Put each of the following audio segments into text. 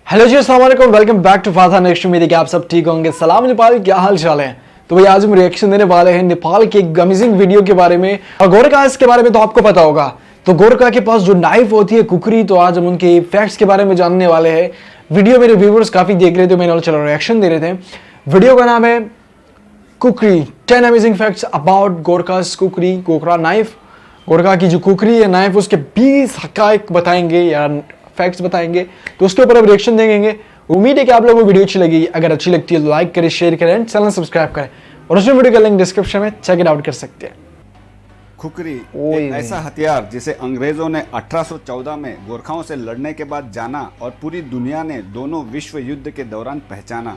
Hello जी, अस्सलाम वालेकुम, welcome back to फाथा next. उम्मीद है कि आप सब ठीक होंगे। सलाम नेपाल, क्या हाल चाल है। तो भाई आज हम रिएक्शन देने वाले हैं नेपाल के एक अमेजिंग वीडियो के बारे में। और गोरखा इसके बारे में तो आपको पता होगा। तो गोरखा के पास जो नाइफ होती है कुकरी, तो आज हम उनके फैक्ट्स के बारे में जानने वाले हैं। वीडियो मेरे व्यूवर्स काफी देख रहे थे, मैंने चलो रिएक्शन दे रहे थे। वीडियो का नाम है कुकरी 10 amazing facts about Gorkhas cookery, Gorkha knife. Gorkha की जो कुकरी है नाइफ, उसके 20 हकायक बताएंगे या फैक्ट्स बताएंगे, तो उसके ऊपर अब रिएक्शन देंगे। उम्मीद है कि आप लोगों को वीडियो अच्छी लगी। अगर अच्छी लगती है तो लाइक करें, शेयर करें, चैनल सब्सक्राइब करें और उसमें वीडियो का लिंक डिस्क्रिप्शन में चेक इट आउट कर सकते हैं। खुकरी एक ऐसा हथियार जिसे अंग्रेजों ने 1814 में गोरखाओं से लड़ने के बाद जाना और पूरी दुनिया ने दोनों विश्व युद्ध के दौरान पहचाना।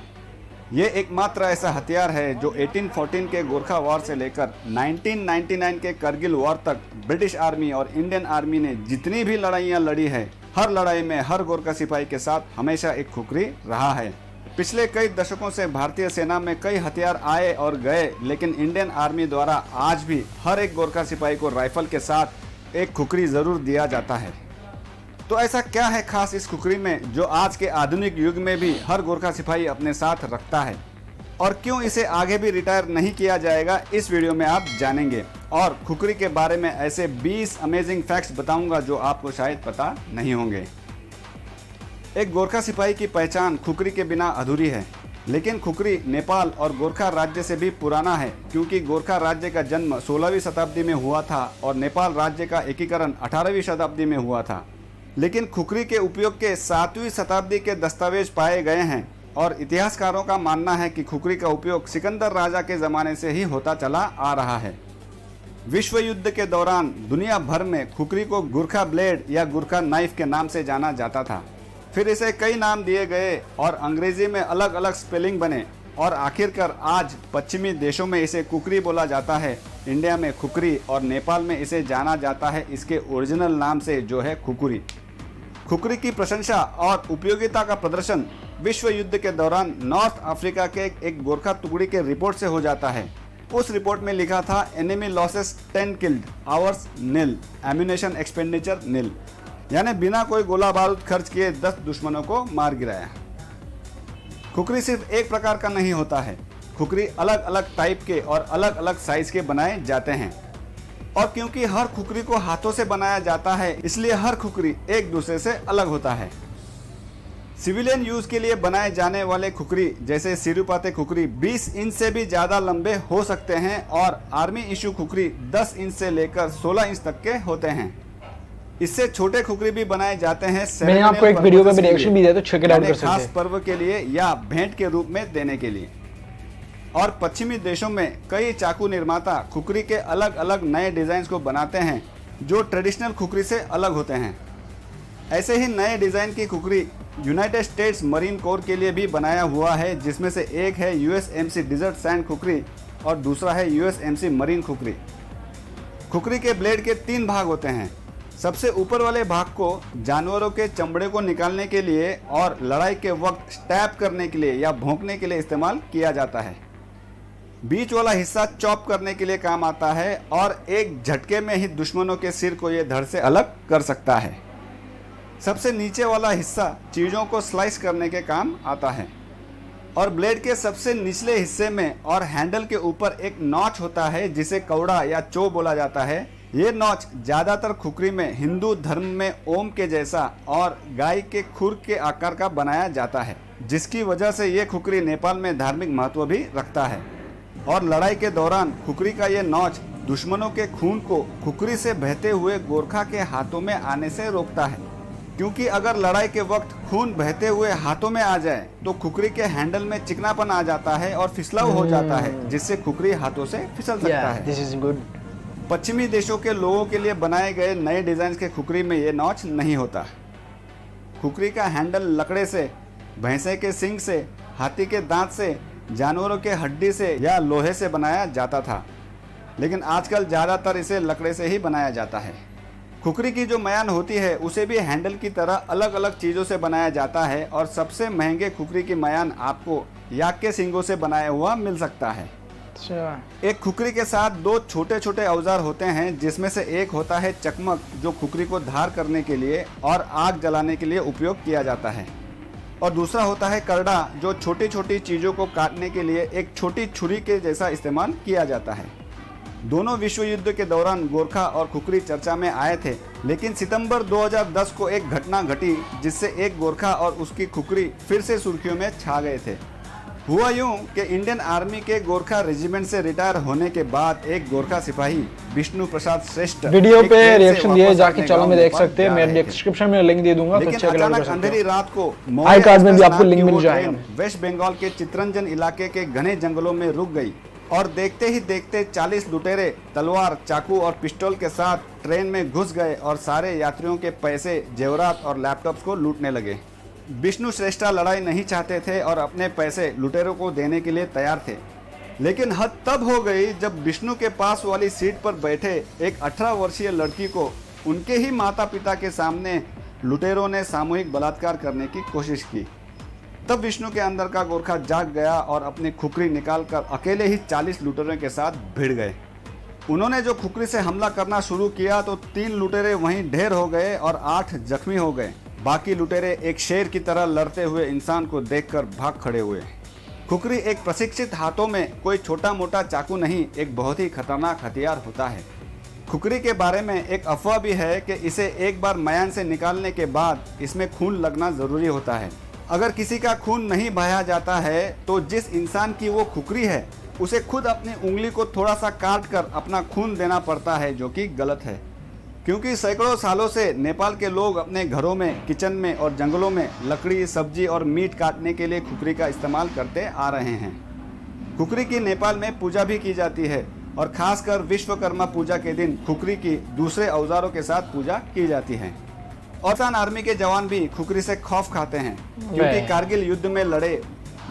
ये एकमात्र ऐसा हथियार है जो 1814 के गोरखा वॉर से लेकर 1999 के करगिल वॉर तक ब्रिटिश आर्मी और इंडियन आर्मी ने जितनी भी लड़ाइयाँ लड़ी है, हर लड़ाई में हर गोरखा सिपाही के साथ हमेशा एक खुकरी रहा है। पिछले कई दशकों से भारतीय सेना में कई हथियार आए और गए, लेकिन इंडियन आर्मी द्वारा आज भी हर एक गोरखा सिपाही को राइफल के साथ एक खुकरी जरूर दिया जाता है। तो ऐसा क्या है खास इस खुकरी में जो आज के आधुनिक युग में भी हर गोरखा सिपाही अपने साथ रखता है, और क्यों इसे आगे भी रिटायर नहीं किया जाएगा, इस वीडियो में आप जानेंगे। और खुकरी के बारे में ऐसे 20 अमेजिंग फैक्ट्स बताऊंगा जो आपको शायद पता नहीं होंगे। एक गोरखा सिपाही की पहचान खुकरी के बिना अधूरी है, लेकिन खुकरी नेपाल और गोरखा राज्य से भी पुराना है, क्योंकि गोरखा राज्य का जन्म 16वीं शताब्दी में हुआ था और नेपाल राज्य का एकीकरण 18वीं शताब्दी में हुआ था। लेकिन खुकरी के उपयोग के 7वीं शताब्दी के दस्तावेज पाए गए हैं और इतिहासकारों का मानना है कि खुकरी का उपयोग सिकंदर राजा के ज़माने से ही होता चला आ रहा है। विश्व युद्ध के दौरान दुनिया भर में खुकरी को गुरखा ब्लेड या गुरखा नाइफ के नाम से जाना जाता था। फिर इसे कई नाम दिए गए और अंग्रेजी में अलग अलग स्पेलिंग बने और आखिरकार आज पश्चिमी देशों में इसे कुकरी बोला जाता है, इंडिया में खुकरी और नेपाल में इसे जाना जाता है इसके ओरिजिनल नाम से जो है खुकुरी। खुकरी की प्रशंसा और उपयोगिता का प्रदर्शन विश्व युद्ध के दौरान नॉर्थ अफ्रीका के एक गोरखा टुकड़ी के रिपोर्ट से हो जाता है। उस रिपोर्ट में लिखा था एनिमी लॉसेस 10 किल्ड, आवर्स नील, एम्यूनेशन एक्सपेंडिचर नील, यानी बिना कोई गोला बारूद खर्च किए 10 दुश्मनों को मार गिराया। खुकरी सिर्फ एक प्रकार का नहीं होता है, खुकरी अलग अलग टाइप के और अलग अलग साइज के बनाए जाते हैं। और क्योंकि हर खुकरी को हाथों से बनाया जाता है, इसलिए हर खुकरी एक दूसरे से अलग होता है। सिविलियन यूज के लिए बनाए जाने वाले खुकरी जैसे सिरुपाते खुकरी 20 इंच से भी ज्यादा लंबे हो सकते हैं और आर्मी इशू खुकरी 10 इंच से लेकर 16 इंच तक के होते हैं। इससे छोटे खुकरी भी बनाए जाते हैं। मैंने आपको एक वीडियो में रिएक्शन भी दिया, तो चेक इट आउट कर सकते हैं। खास पर्व के लिए या भेंट के रूप में देने के लिए। और पश्चिमी देशों में कई चाकू निर्माता खुकरी के अलग अलग नए डिजाइन को बनाते हैं जो ट्रेडिशनल खुकरी से अलग होते हैं। ऐसे ही नए डिजाइन की khukri United states marine core के लिए भी बनाया हुआ है, जिसमें से एक है USMC डिजर्ट सैंड खुकरी और दूसरा है USMC मरीन खुकरी। खुकरी के ब्लेड के 3 भाग होते हैं। सबसे ऊपर वाले भाग को जानवरों के चमड़े को निकालने के लिए और लड़ाई के वक्त स्टैब करने के लिए या भोंकने के लिए इस्तेमाल किया जाता है। बीच वाला हिस्सा चॉप करने के लिए काम आता है और एक झटके में ही दुश्मनों के सिर को ये धड़ से अलग कर सकता है। सबसे नीचे वाला हिस्सा चीज़ों को स्लाइस करने के काम आता है। और ब्लेड के सबसे निचले हिस्से में और हैंडल के ऊपर एक नॉच होता है जिसे कौड़ा या चो बोला जाता है। ये नॉच ज़्यादातर खुकरी में हिंदू धर्म में ओम के जैसा और गाय के खुर के आकार का बनाया जाता है, जिसकी वजह से ये खुकरी नेपाल में धार्मिक महत्व भी रखता है। और लड़ाई के दौरान खुकरी का ये नॉच दुश्मनों के खून को खुकरी से बहते हुए गोरखा के हाथों में आने से रोकता है, क्योंकि अगर लड़ाई के वक्त खून बहते हुए हाथों में आ जाए तो खुकरी के हैंडल में चिकनापन आ जाता है और फिसलाव हो जाता है, जिससे खुकरी हाथों से फिसल सकता है। This is good. पश्चिमी देशों के लोगों के लिए बनाए गए नए डिजाइन के खुकरी में ये नॉच नहीं होता। खुकरी का हैंडल लकड़े से, भैंसे के सींग से, हाथी के दांत से, जानवरों के हड्डी से या लोहे से बनाया जाता था, लेकिन आजकल ज़्यादातर इसे लकड़े से ही बनाया जाता है। खुकरी की जो म्यान होती है उसे भी हैंडल की तरह अलग अलग चीज़ों से बनाया जाता है और सबसे महंगे खुकरी की म्यान आपको याक के सींगों से बनाया हुआ मिल सकता है। एक खुकरी के साथ 2 छोटे छोटे औजार होते हैं, जिसमें से एक होता है चकमक, जो खुकरी को धार करने के लिए और आग जलाने के लिए उपयोग किया जाता है। और दूसरा होता है करड़ा, जो छोटी छोटी चीज़ों को काटने के लिए एक छोटी छुरी के जैसा इस्तेमाल किया जाता है। दोनों विश्व युद्ध के दौरान गोरखा और खुकरी चर्चा में आए थे, लेकिन सितंबर 2010 को एक घटना घटी जिससे एक गोरखा और उसकी खुकरी फिर से सुर्खियों में छा गए थे। हुआ यूं कि इंडियन आर्मी के गोरखा रेजिमेंट से रिटायर होने के बाद एक गोरखा सिपाही विष्णु प्रसाद श्रेष्ठ वीडियो एक पे ट्रेन से रिएक्शन दिए वापस जाके अपने चैनल गांव में देख नेपाल सकते हैं, जा मैं रहे थे। डिस्क्रिप्शन में लिंक दे दूंगा, तो लेकिन चेक अचानक कर सकते अंधेरी हो। रात को आई कार्ड में भी आपको मौर्य लिंक मिल की वो जाएगा। ट्रेन वेस्ट बंगाल के चित्रंजन इलाके के घने जंगलों में रुक गई और देखते ही देखते 40 लुटेरे तलवार, चाकू और पिस्टल के साथ ट्रेन में घुस गए और सारे यात्रियों के पैसे, जेवरात और लैपटॉप्स को लूटने लगे। विष्णु श्रेष्ठा लड़ाई नहीं चाहते थे और अपने पैसे लुटेरों को देने के लिए तैयार थे, लेकिन हद तब हो गई जब विष्णु के पास वाली सीट पर बैठे एक 18 वर्षीय लड़की को उनके ही माता पिता के सामने लुटेरों ने सामूहिक बलात्कार करने की कोशिश की। तब विष्णु के अंदर का गोरखा जाग गया और अपनी खुकरी निकालकर अकेले ही 40 लुटेरों के साथ भिड़ गए। उन्होंने जो खुकरी से हमला करना शुरू किया तो 3 लुटेरे वहीं ढेर हो गए और 8 जख्मी हो गए। बाकी लुटेरे एक शेर की तरह लड़ते हुए इंसान को देखकर भाग खड़े हुए। खुकरी एक प्रशिक्षित हाथों में कोई छोटा मोटा चाकू नहीं, एक बहुत ही खतरनाक हथियार होता है। खुकरी के बारे में एक अफवाह भी है कि इसे एक बार मयान से निकालने के बाद इसमें खून लगना ज़रूरी होता है। अगर किसी का खून नहीं बहाया जाता है तो जिस इंसान की वो खुकरी है उसे खुद अपनी उंगली को थोड़ा सा काट कर अपना खून देना पड़ता है, जो कि गलत है, क्योंकि सैकड़ों सालों से नेपाल के लोग अपने घरों में, किचन में और जंगलों में लकड़ी, सब्जी और मीट काटने के लिए खुकरी का इस्तेमाल करते आ रहे हैं। खुकरी की नेपाल में पूजा भी की जाती है और खासकर विश्वकर्मा पूजा के दिन खुकरी की दूसरे औजारों के साथ पूजा की जाती है। और पाकिस्तान आर्मी के जवान भी खुकरी से खौफ खाते हैं, क्योंकि कारगिल युद्ध में लड़े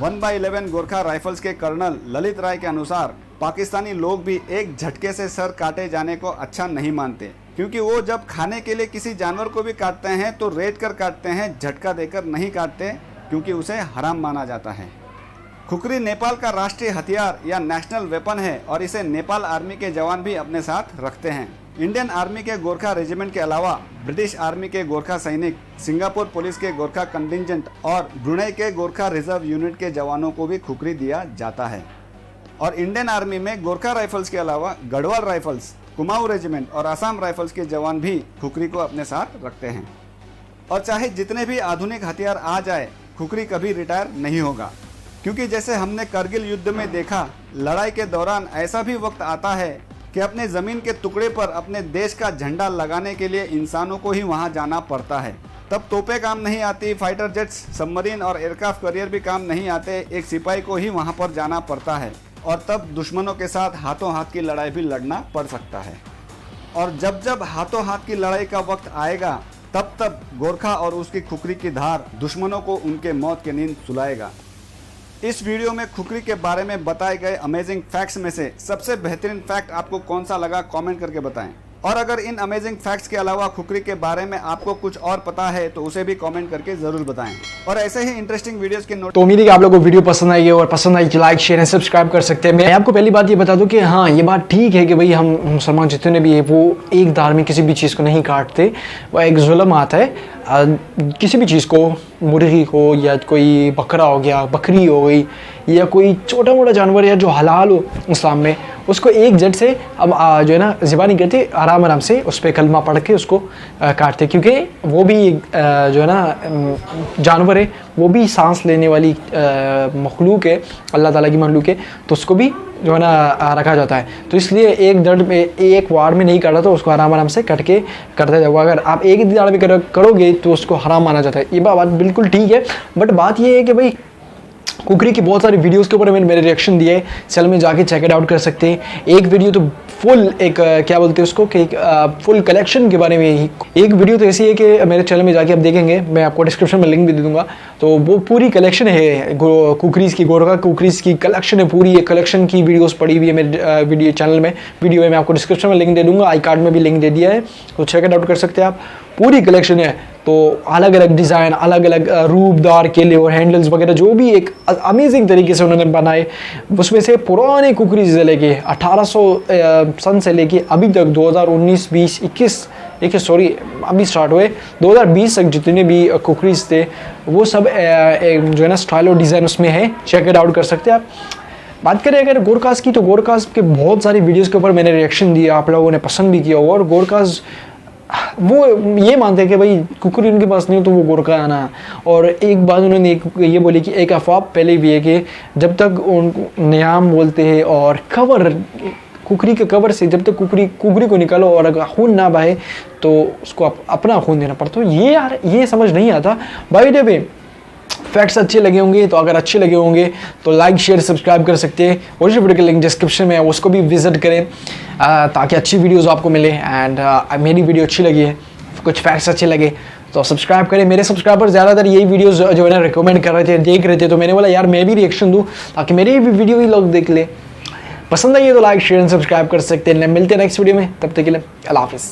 1/11 गोरखा राइफल्स के कर्नल ललित राय के अनुसार पाकिस्तानी लोग भी एक झटके से सर काटे जाने को अच्छा नहीं मानते, क्योंकि वो जब खाने के लिए किसी जानवर को भी काटते हैं तो रेत कर काटते हैं, झटका देकर नहीं काटते, क्योंकि उसे हराम माना जाता है। खुकरी नेपाल का राष्ट्रीय हथियार या नेशनल वेपन है और इसे नेपाल आर्मी के जवान भी अपने साथ रखते हैं। इंडियन आर्मी के गोरखा रेजिमेंट के अलावा ब्रिटिश आर्मी के गोरखा सैनिक, सिंगापुर पुलिस के गोरखा कंटिंजेंट और ब्रुनेई के गोरखा रिजर्व यूनिट के जवानों को भी खुकरी दिया जाता है। और इंडियन आर्मी में गोरखा राइफल्स के अलावा गढ़वाल राइफल्स, कुमाऊं रेजिमेंट और असम राइफल्स के जवान भी खुकरी को अपने साथ रखते हैं। और चाहे जितने भी आधुनिक हथियार आ जाए, खुकरी कभी रिटायर नहीं होगा, क्योंकि जैसे हमने करगिल युद्ध में देखा, लड़ाई के दौरान ऐसा भी वक्त आता है कि अपने ज़मीन के टुकड़े पर अपने देश का झंडा लगाने के लिए इंसानों को ही वहां जाना पड़ता है। तब तोपें काम नहीं आती, फाइटर जेट्स, सबमरीन और एयरक्राफ्ट कैरियर भी काम नहीं आते, एक सिपाही को ही वहां पर जाना पड़ता है और तब दुश्मनों के साथ हाथों हाथ की लड़ाई भी लड़ना पड़ सकता है। और जब जब हाथों हाथ की लड़ाई का वक्त आएगा, तब तब गोरखा और उसकी खुकरी की धार दुश्मनों को उनके मौत की नींद सुलाएगा। इस वीडियो में खुकरी के बारे में बताए गए अमेजिंग फैक्ट्स में से सबसे बेहतरीन फैक्ट आपको कौन सा लगा, कमेंट करके बताएं। और अगर इन अमेजिंग फैक्ट्स के अलावा खुकरी के बारे में आपको कुछ और पता है तो उसे भी कमेंट करके जरूर बताएं। और ऐसे ही इंटरेस्टिंग वीडियोस के नोट। तो उम्मीद है कि आप लोगों को वीडियो पसंद आई है, और पसंद आई तो लाइक, शेयर एंड सब्सक्राइब कर सकते हैं। मैं आपको पहली बात ये बता दूं कि हाँ, ये बात ठीक है कि भाई हम मुसलमान जितने भी है वो एक धार में किसी भी चीज़ को नहीं काटते, वह एक जुल्म आता है। किसी भी चीज़ को, मुर्गी हो या कोई बकरा हो गया, बकरी हो गई, या कोई छोटा मोटा जानवर या जो हलाल हो इस्लाम में, उसको एक जट से अब जो है ना ज़िबानी करते, आराम आराम से उस पर कलमा पढ़ के उसको काटते, क्योंकि वो भी जो है ना जानवर है, वो भी सांस लेने वाली मखलूक है, अल्लाह ताला की मखलूक है, तो उसको भी जो है ना रखा जाता है। तो इसलिए एक दर्द में, एक वार में नहीं काटा, तो उसको आराम आराम से कट के करते जाओ। अगर आप एक ही दाड़ में करोगे तो उसको हराम माना जाता है। ये बात बिल्कुल ठीक है, बट बात ये है कि भाई कुकरी की बहुत सारी वीडियोस के ऊपर मैंने मेरे रिएक्शन दिए, चैनल में जाके चेक इट आउट कर सकते हैं। एक वीडियो तो फुल एक क्या बोलते हैं उसको कि एक फुल कलेक्शन के बारे में ही एक वीडियो तो ऐसी है कि मेरे चैनल में जाके आप देखेंगे, मैं आपको डिस्क्रिप्शन में लिंक भी दे दूंगा, तो वो पूरी कलेक्शन है कुकरीज़ की, गोरखा कुकरीज़ की कलेक्शन है पूरी। एक कलेक्शन की वीडियोस पड़ी हुई है मेरे वीडियो चैनल में, वीडियो है, मैं आपको डिस्क्रिप्शन में लिंक दे दूंगा, आई कार्ड में भी लिंक दे दिया है, तो चेक इट आउट कर सकते हैं आप। पूरी कलेक्शन है। तो अलग अलग डिज़ाइन, अलग अलग रूपदार केले और हैंडल्स वगैरह जो भी एक अमेजिंग तरीके से उन्होंने बनाए, उसमें से पुराने कुकरी से लेके 1800 सन से लेके अभी तक 2019, 20, 21 सॉरी अभी स्टार्ट हुए 2020 तक जितने भी कुकरीज थे वो सब जो है ना स्टाइल और डिज़ाइन उसमें है। चेक इट आउट कर सकते हैं आप। बात करें अगर गोरकास्ट की, तो गोरकास्ट के बहुत सारी वीडियोस के ऊपर मैंने रिएक्शन दिया, आप लोगों ने पसंद भी किया होगा। और गोरकास्ट वो ये मानते हैं कि भाई कुकरी उनके पास नहीं हो तो वो गोरखा आना। और एक बात उन्होंने ये बोली कि एक अफवाह पहले भी है कि जब तक उन न्याम बोलते हैं और कवर कुकरी के कवर से जब तक कुकरी को निकालो और अगर खून ना बहे तो उसको अपना खून देना पड़ता है। ये यार ये समझ नहीं आता। बाय द वे फैक्ट्स अच्छे लगे होंगे, तो अगर अच्छे लगे होंगे तो लाइक शेयर सब्सक्राइब कर सकते हैं। और वीडियो का लिंक डिस्क्रिप्शन में है, उसको भी विजिट करें ताकि अच्छी वीडियोस आपको मिले। एंड मेरी वीडियो अच्छी लगी है, कुछ फैक्ट्स अच्छे लगे तो सब्सक्राइब करें। मेरे सब्सक्राइबर ज़्यादातर यही वीडियोस जो है ना रिकमेंड कर रहे थे, देख रहे थे, तो मैंने बोला यार मैं भी रिएक्शन दूँ ताकि मेरी भी वीडियो ही लोग देख ले। पसंद आई है तो लाइक शेयर सब्सक्राइब कर सकते हैं। मिलते हैं नेक्स्ट वीडियो में, तब तक के लिए अल्लाह हाफिज़।